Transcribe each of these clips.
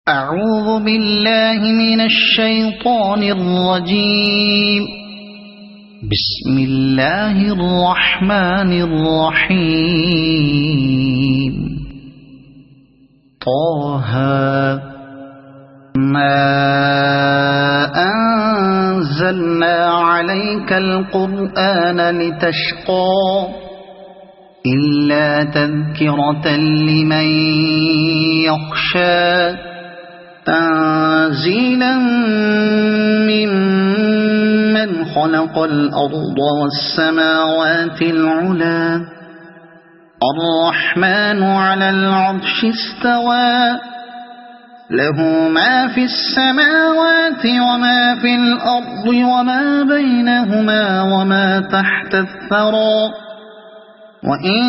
أعوذ بالله من الشيطان الرجيم. بسم الله الرحمن الرحيم. طه ما أنزلنا عليك القرآن لتشقى إلا تذكرة لمن يخشى تنزيلا ممن خلق الأرض والسماوات العلى الرحمن على العرش استوى له ما في السماوات وما في الأرض وما بينهما وما تحت الثرى وإن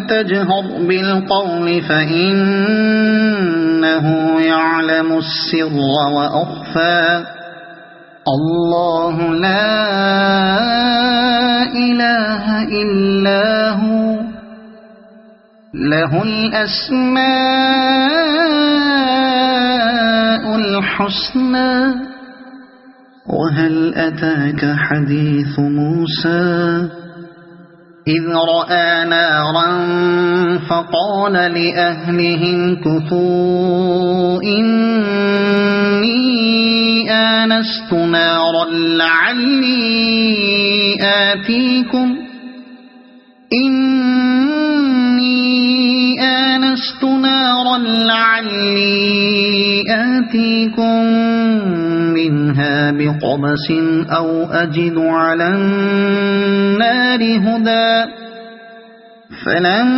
تجهر بالقول فإنه يعلم السر وأخفى الله لا إله إلا هو له الأسماء الحسنى وهل أتاك حديث موسى إذ رأى نارا فقال لأهلهم كثوا إني آنست نارا لعلي آتيكم منها بقبس أو أجد على النار هدى فلما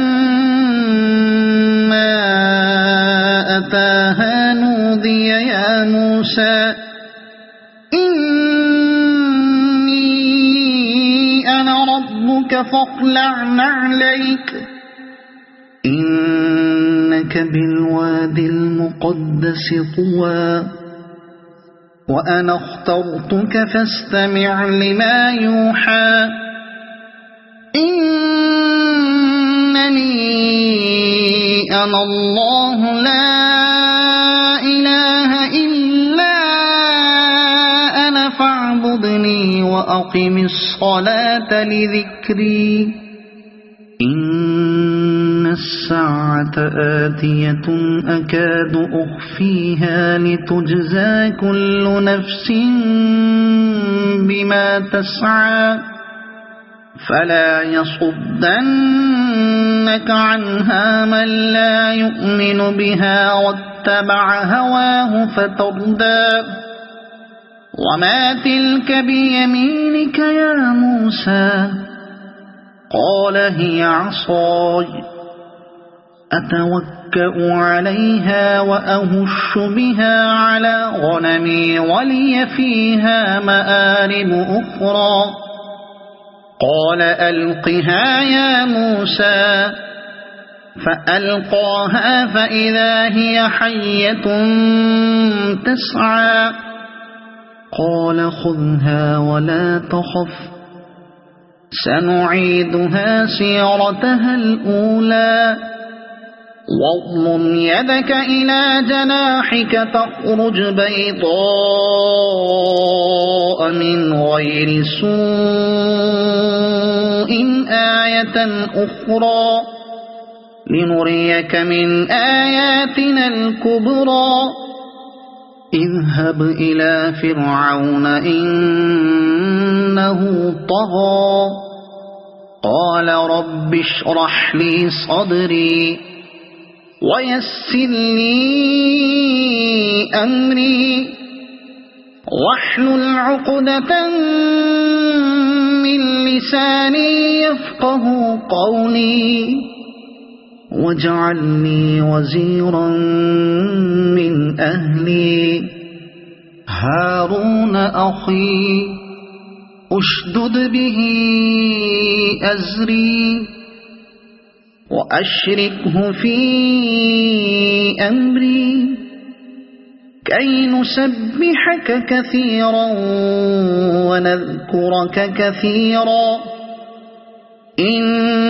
أتاها نودي يا موسى إني أنا ربك فاخلع نعليك إنك بالوادي المقدس طوى وأنا اخترتك فاستمع لما يوحى إنني أنا الله لا إله إلا أنا فاعبدني وأقم الصلاة لذكري إن الساعة آتية أكاد أخفيها لتجزى كل نفس بما تسعى فلا يصدنك عنها من لا يؤمن بها واتبع هواه فتردى وما تلك بيمينك يا موسى قال هي عصاي أتوكأ عليها وأهش بها على غنمي ولي فيها مآرب أخرى قال ألقها يا موسى فألقاها فإذا هي حية تسعى قال خذها ولا تخف سنعيدها سيرتها الأولى واضمم يدك إلى جناحك تخرج بيضاء من غير سوء آية أخرى لنريك من آياتنا الكبرى اذهب إلى فرعون إنه طغى قال رب اشرح لي صدري ويسر لي أمري واحلل عقدة من لساني يفقه قولي واجعل لي وزيرا من أهلي هارون أخي أشدد به أزري وأشركه في أمري كي نسبحك كثيرا ونذكرك كثيرا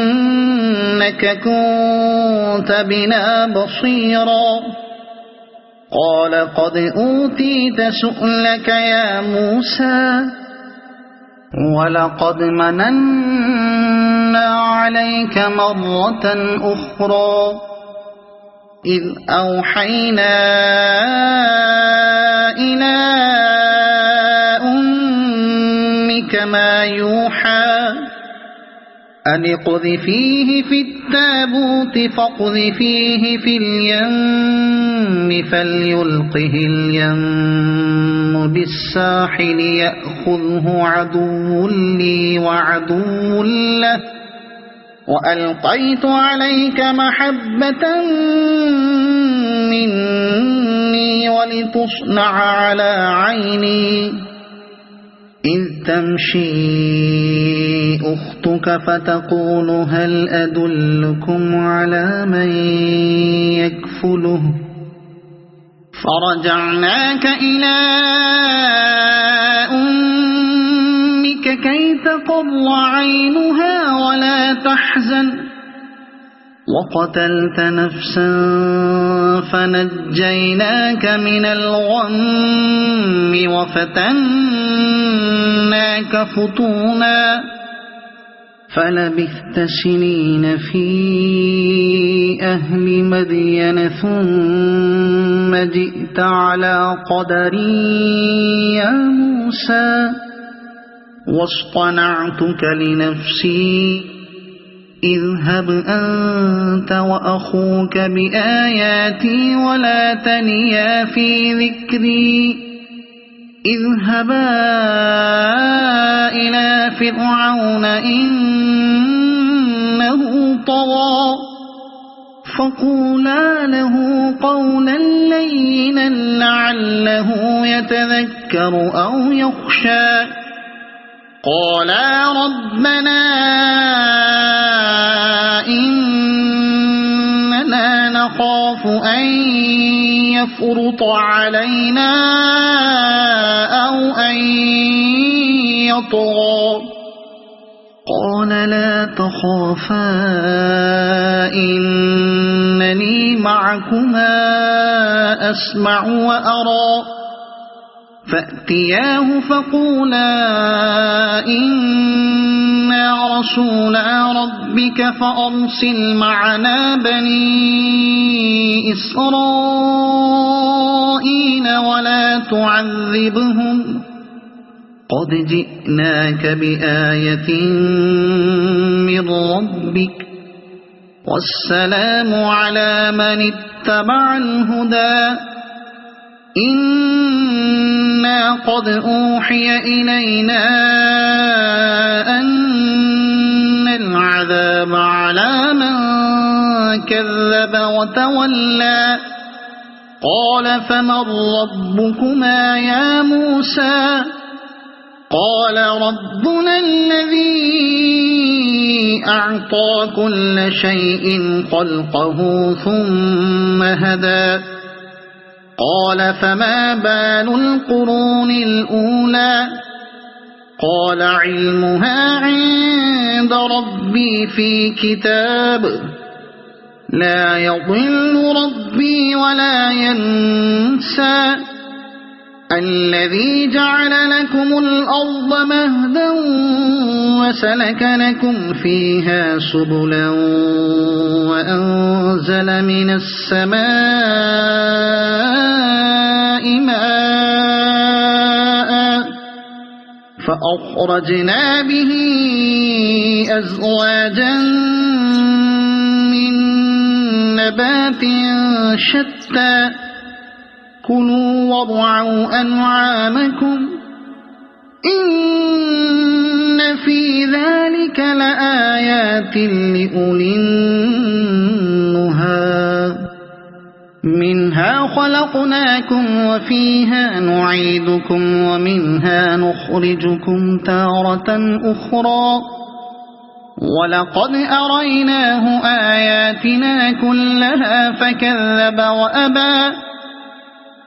إنك كنت بنا بصيرا قال قد أوتيت سؤلك يا موسى ولقد مننا عليك مرة أخرى إذ أوحينا إلى أمك ما يوحى أن اقذفيه في التابوت فاقذفيه في اليم فليلقه اليم بالساحل يأخذه عدو لي وعدو له وألقيت عليك محبة مني ولتصنع على عيني إذ تمشي أختك فتقول هل أدلكم على من يكفله فرجعناك إلى أمك كي تقر عينها ولا تحزن وقتلت نفسا فنجيناك من الغم وفتناك فتونا فلبثت سنين في أهل مدين ثم جئت على قدري يا موسى واصطنعتك لنفسي اذهب أنت وأخوك بآياتي ولا تنيا في ذكري اذهبا إلى فرعون إنه طغى فقولا له قولا لينا لعله يتذكر أو يخشى قالا ربنا إننا نخاف أن يفرط علينا أو أن يطغى قال لا تخافا إنني معكما أسمع وأرى فأتياه فقولا إنا رسولا ربك فأرسل معنا بني إسرائيل ولا تعذبهم قد جئناك بآية من ربك والسلام على من اتبع الهدى إنا قد أوحي إلينا أن العذاب على من كذب وتولى قال فمن ربكما يا موسى قال ربنا الذي أعطى كل شيء خلقه ثم هدى قال فما بال القرون الأولى قال علمها عند ربي في كتاب لا يضل ربي ولا ينسى الذي جعل لكم الأرض مهدا وسلك لكم فيها سبلا وأنزل من السماء ماء فأخرجنا به أزواجا من نبات شتى كلوا وارعوا أنعامكم إن في ذلك لآيات لأولي النهى منها خلقناكم وفيها نعيدكم ومنها نخرجكم تارة أخرى ولقد أريناه آياتنا كلها فكذب وأبى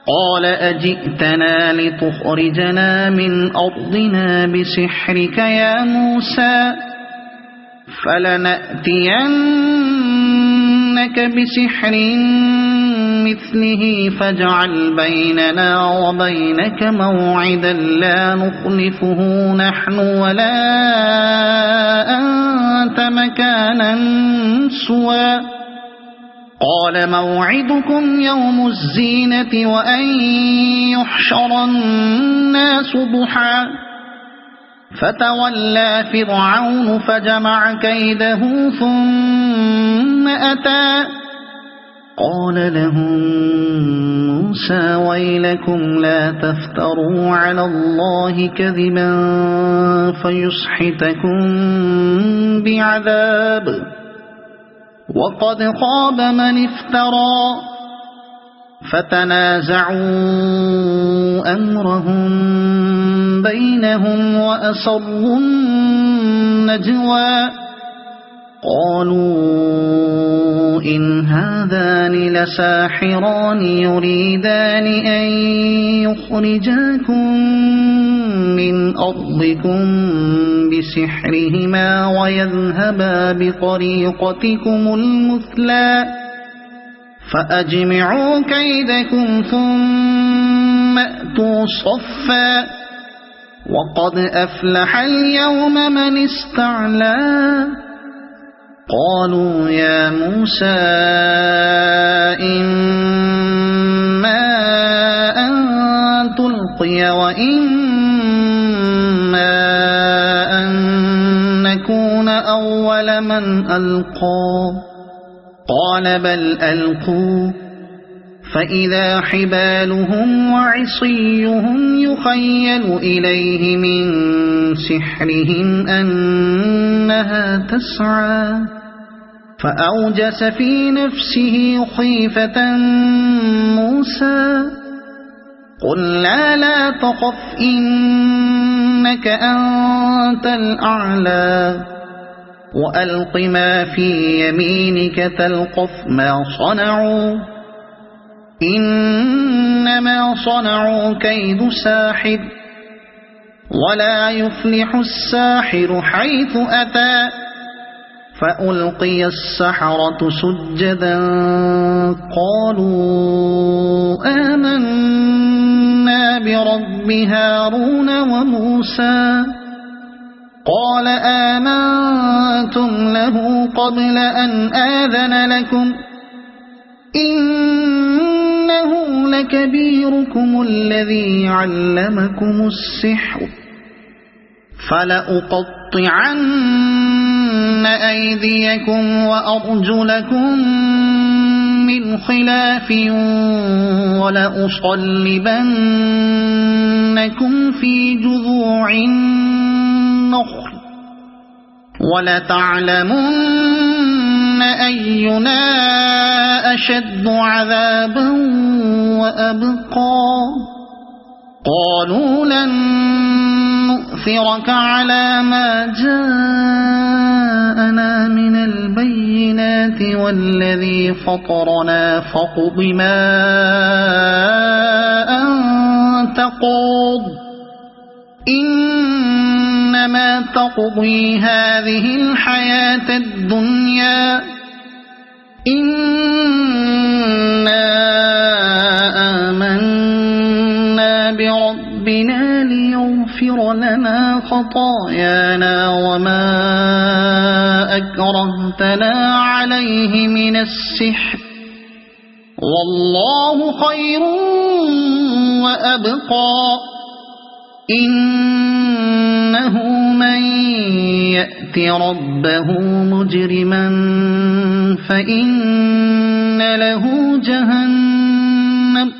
قال أجئتنا لتخرجنا من أرضنا بسحرك يا موسى فلنأتينك بسحر مثله بمثله فاجعل بيننا وبينك موعدا لا نخلفه نحن ولا أنت مكانا سوى قال موعدكم يوم الزينة وأن يحشر الناس ضحى فتولى فرعون فجمع كيده ثم أتى قال لهم موسى ويلكم لا تفتروا على الله كذبا فيسحتكم بعذاب وقد خاب من افترى فتنازعوا أمرهم بينهم وأسروا النجوى قالوا إن هذان لساحران يريدان أن يخرجاكم من أرضكم بسحرهما ويذهبا بطريقتكم المثلى فأجمعوا كيدكم ثم أتوا صفا وقد أفلح اليوم من استعلى قالوا يا موسى إما أن تلقي وإما أن نكون أول من ألقى قال بل ألقوا فإذا حبالهم وعصيهم يخيل إليه من سحرهم أنها تسعى فأوجس في نفسه خيفة موسى قلنا لا تخف إنك أنت الأعلى وألق ما في يمينك تلقف ما صنعوا إنما صنعوا كيد ساحر ولا يفلح الساحر حيث أتى فألقي السحرة سجدا قالوا آمنا برب هارون وموسى قال آمنتم له قبل أن آذن لكم إنه لكبيركم الذي علمكم السحر فلأقطعن أيديكم وأرجلكم من خلاف ولأصلبنكم في جذوع النخل ولتعلمن أينا أشد عذابا وأبقى قالوا لن نؤثرك على ما جاءنا من البينات والذي فطرنا فاقض ما أنت قاض إنما تقضي هذه الحياة الدنيا إنا آمنا بربنا ليغفر لنا خطايانا وما أكرهتنا عليه من السحر والله خير وأبقى إنه من يأت ربه مجرما فإن له جهنم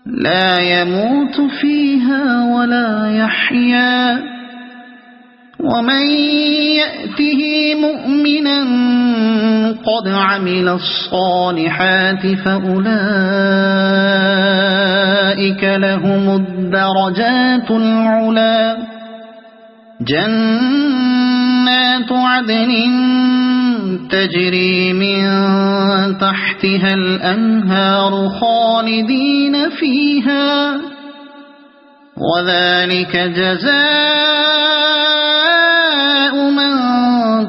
لا يموت فيها ولا يحيا ومن يأته مؤمنا قد عمل الصالحات فأولئك لهم الدرجات العلى جنات عدن تجري من تحتها الأنهار خالدين فيها وذلك جزاء من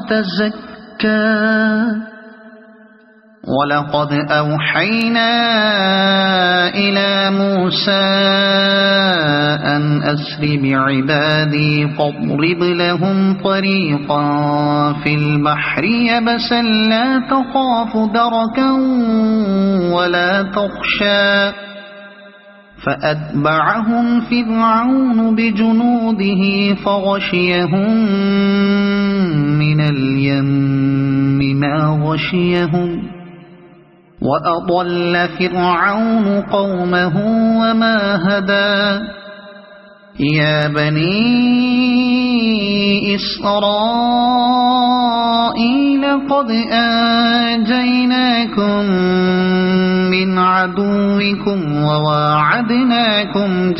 تزكى ولقد أوحينا إلى موسى أن أسر بعبادي فاضرب لهم طريقا في البحر يبسا لا تخاف دركا ولا تخشى فأتبعهم فرعون بجنوده فغشيهم من اليم ما غشيهم وأضل فرعون قومه وما هدى يا بني إسرائيل قد أنجيناكم من عدوكم وواعدناكم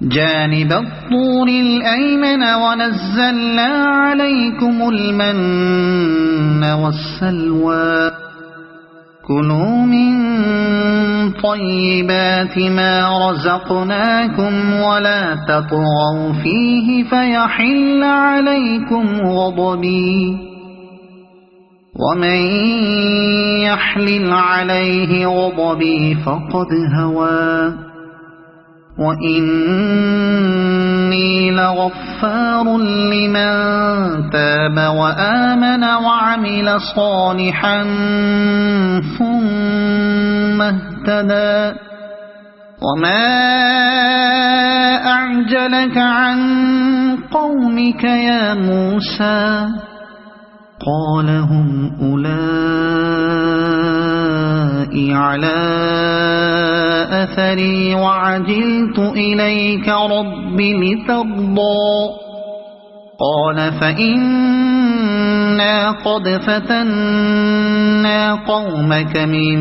جانب الطور الأيمن ونزلنا عليكم المن والسلوى كلوا من طيبات ما رزقناكم ولا تطغوا فيه فيحل عليكم غضبي ومن يحلل عليه غضبي فقد هوى وإني لغفار لمن تاب وآمن وعمل صالحا ثم اهتدى وما أعجلك عن قومك يا موسى قال هم أولئك على أثري وعجلت إليك رب لترضى قال فإنا قد فتنا قومك من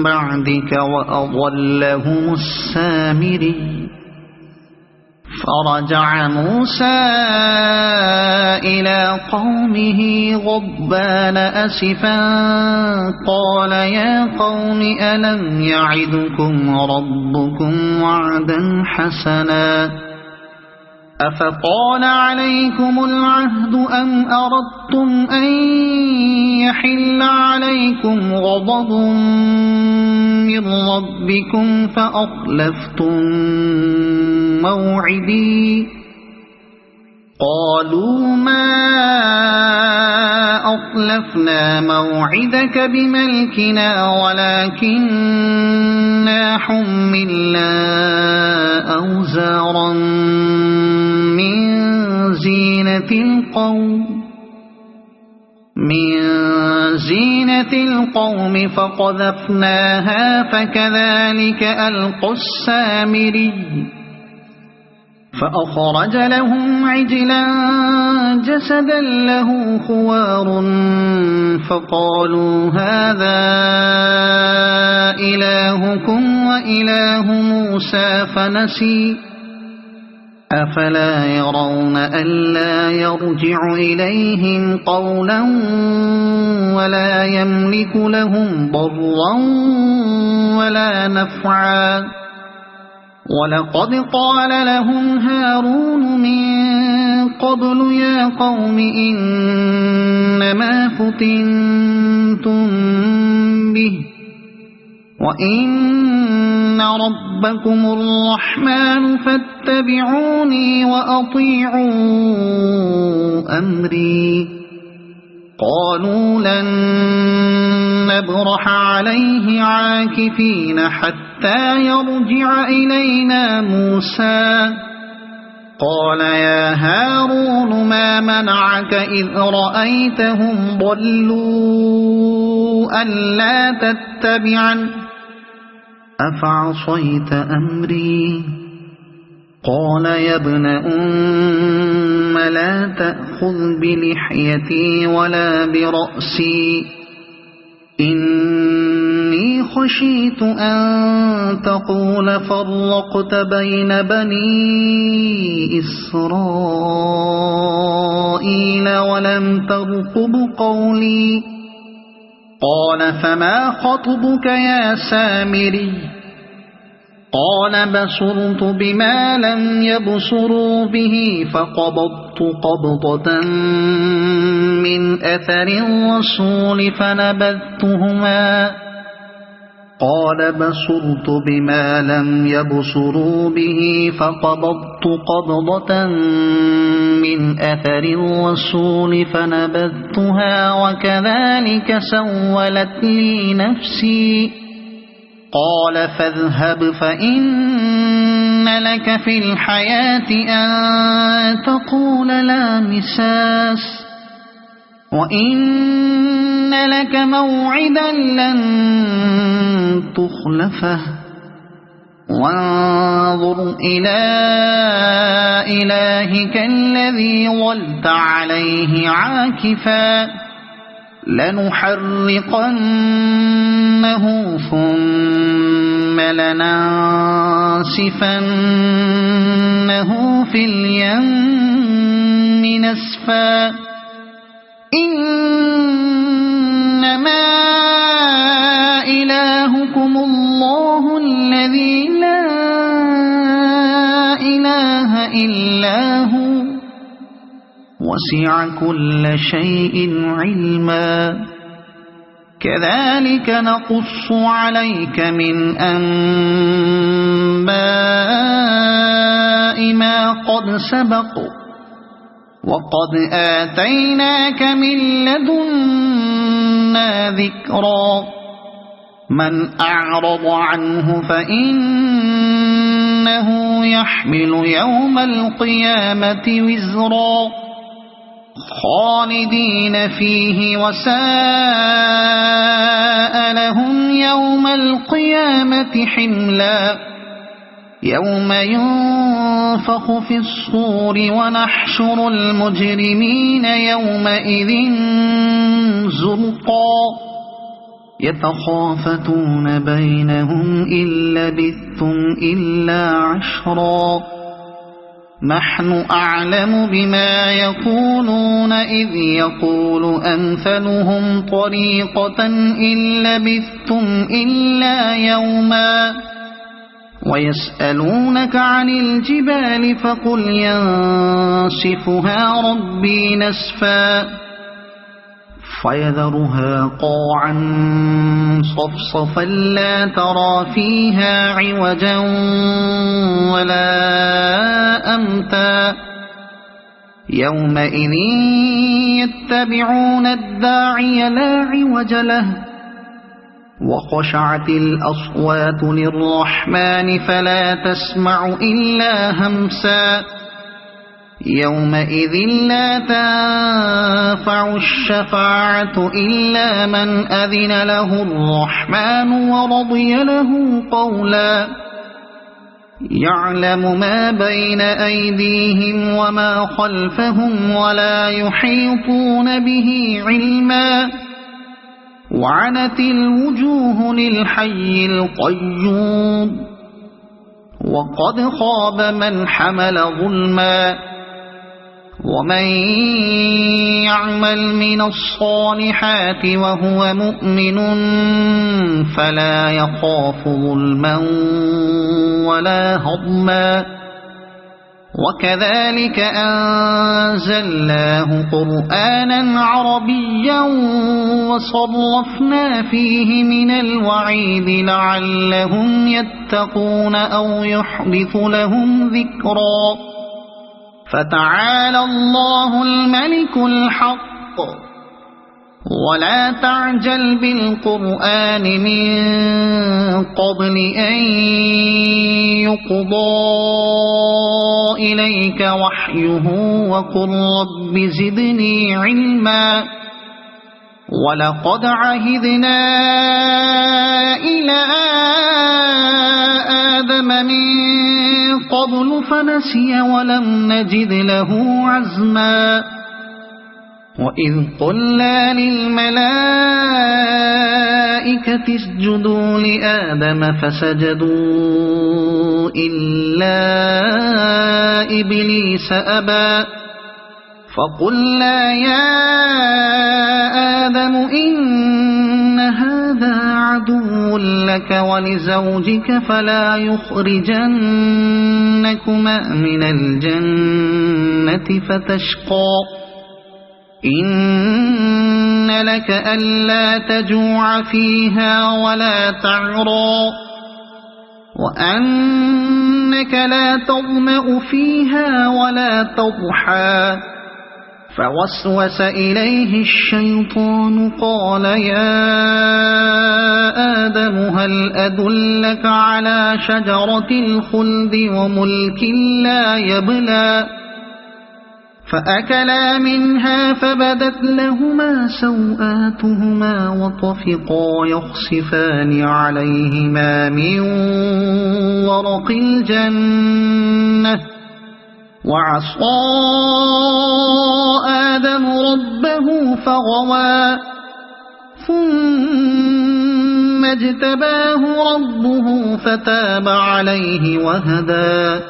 بعدك وأضلهم السامري فرجع موسى إلى قومه غضبان أسفا قال يا قوم ألم يعدكم ربكم وعدا حسنا أفطال عليكم العهد أم أردتم أن يحل عليكم غضب من ربكم فأخلفتم موعدي قالوا ما أخلفنا موعدك بملكنا ولكننا حملنا أوزارا من زينة القوم فقذفناها فكذلك ألقى السامري فأخرج لهم عجلا جسدا له خوار فقالوا هذا إلهكم وإله موسى فنسي أفلا يرون ألا يرجع إليهم قولا ولا يملك لهم ضرا ولا نفعا ولقد قال لهم هارون من قبل يا قوم إنما فتنتم به وإن ربكم الرحمن فاتبعوني وأطيعوا أمري قالوا لن نبرح عليه عاكفين حتى يرجع إلينا موسى قال يا هارون ما منعك إذ رأيتهم ضلوا ألا تتبعن أفعصيت أمري قال يا ابن أم لا تأخذ بلحيتي ولا برأسي إني خشيت أن تقول فرقت بين بني إسرائيل ولم ترقب قولي قال فما خطبك يا سامري قال بصرت بما لم يبصروا به فقبضت قبضة من أثر الرسول فنبذتهما. قال بصرت بما لم يبصروا به فقبضت قبضة من أثر الرسول فنبذتها وكذلك سولت لي نفسي. قال فاذهب فإن لك في الحياة أن تقول لا مساس وإن لك موعدا لن تخلفه وانظر إلى إلهك الذي ظلت عليه عاكفا لنحرقنه ثم لننسفنه في اليم نسفا. إنما إلهكم الله الذي لا إله إلا هو وسع كل شيء علما. كذلك نقص عليك من أنباء ما قد سبق وقد آتيناك من لدنا ذكرا. من أعرض عنه فإنه يحمل يوم القيامة وزرا خالدين فيه وساء لهم يوم القيامة حملا. يوم ينفخ في الصور ونحشر المجرمين يومئذ زرقا يتخافتون بينهم إن لبثتم إلا عشرا. نحن أعلم بما يقولون إذ يقول أمثلهم طريقة إن لبثتم إلا يوما. ويسألونك عن الجبال فقل ينسفها ربي نسفا فيذرها قاعا صفصفا لا ترى فيها عوجا ولا أمتا. يومئذ يتبعون الداعي لا عوج له وخشعت الأصوات للرحمن فلا تسمع إلا همسا. يومئذ لا تنفع الشفاعة إلا من أذن له الرحمن ورضي له قولا. يعلم ما بين أيديهم وما خلفهم ولا يحيطون به علما. وعنت الوجوه للحي القيوم وقد خاب من حمل ظلما. ومن يعمل من الصالحات وهو مؤمن فلا يخاف ظلما ولا هضما. وكذلك أنزلناه قرآنا عربيا وصرفنا فيه من الوعيد لعلهم يتقون أو يحدث لهم ذكرا. فتعالى الله الملك الحق ولا تعجل بالقرآن من قبل أن يقضى إليك وحيه وقل رب زدني علما. ولقد عهدنا إلى آدم من قبل فنسي ولم نجد له عزما. وإذ قلنا للملائكة اسجدوا لآدم فسجدوا إلا إبليس أبى. فقلنا يا آدم إن هذا عدو لك ولزوجك فلا يخرجنكما من الجنة فتشقى إن لك ألا تجوع فيها ولا تعرى وأنك لا تظمأ فيها ولا تضحى فوسوس إليه الشيطان قال يا آدم هل أدلك على شجرة الخلد وملك لا يبلى فأكلا منها فبدت لهما سوآتهما وطفقا يخصفان عليهما من ورق الجنة وعصى آدم ربه فغوى ثم اجتباه ربه فتاب عليه وهدى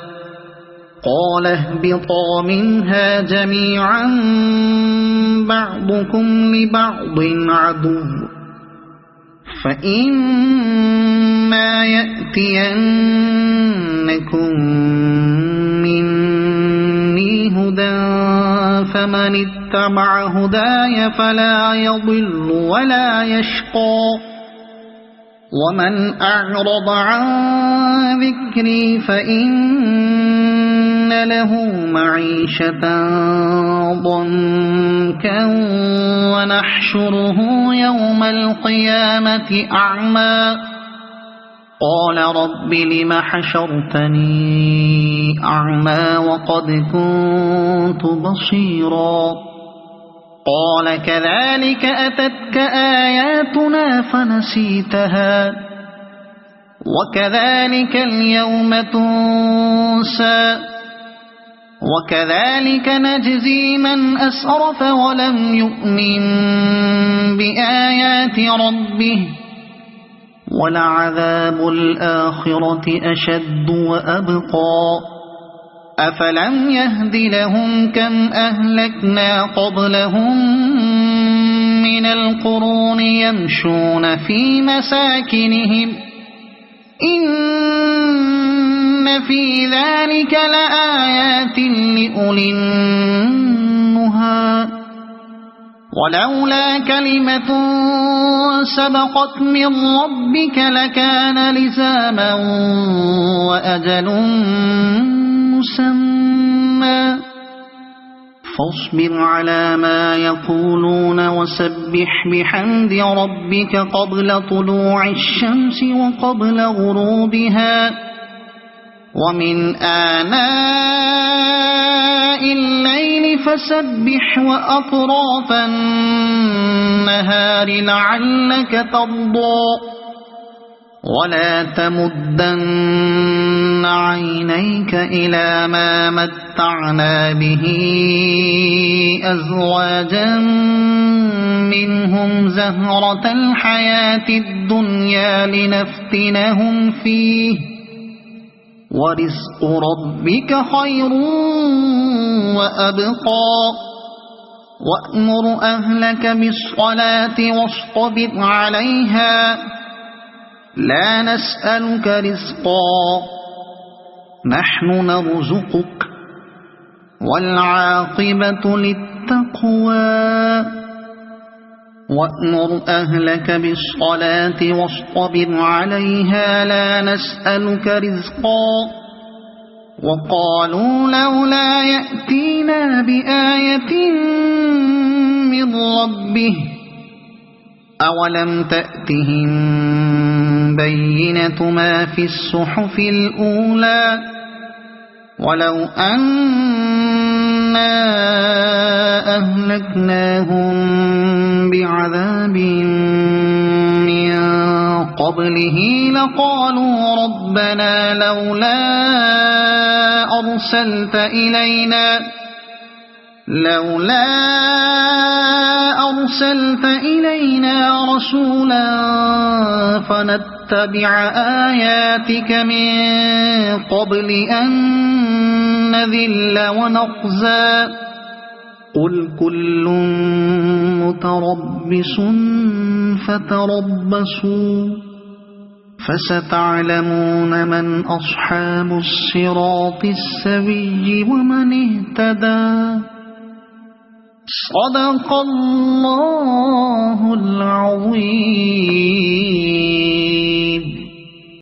قال اهبطا منها جميعا بعضكم لبعض عدو فإما يأتينكم مني هدى فمن اتبع هداي فلا يضل ولا يشقى ومن أعرض عن ذكري فإن له معيشة ضنكا ونحشره يوم القيامة أعمى قال رب لم حشرتني أعمى وقد كنت بصيرا قال كذلك أتتك آياتنا فنسيتها وكذلك اليوم تنسى وكذلك نجزي من أسرف ولم يؤمن بآيات ربه ولعذاب الآخرة أشد وأبقى أفلم يهد لهم كم أهلكنا قبلهم من القرون يمشون في مساكنهم إن في ذلك لآيات لأولي النهى ولولا كلمة سبقت من ربك لكان لزاما وأجل مسمى فاصبر على ما يقولون وسبح بحمد ربك قبل طلوع الشمس وقبل غروبها ومن آناء الليل فسبح وأطراف النهار لعلك ترضى ولا تمدن عينيك إلى ما متعنا به أزواجا منهم زهرة الحياة الدنيا لنفتنهم فيه ورزق ربك خير وأبقى وأمر أهلك بالصلاة واصطبر عليها لا نسألك رزقا نحن نرزقك والعاقبة للتقوى وأمر أهلك بالصلاة واصطبر عليها لا نسألك رزقا وقالوا لولا يأتينا بآية من ربه أولم تأتهم بينة ما في الصحف الأولى ولو أنا أهلكناهم بعذاب من قبله لقالوا ربنا لولا أرسلت إلينا رسولا فنتبع آياتك من قبل أن نذل ونخزى قل كل متربص فتربصوا فستعلمون من أصحاب الصراط السوي ومن اهتدى. صدق الله العظيم.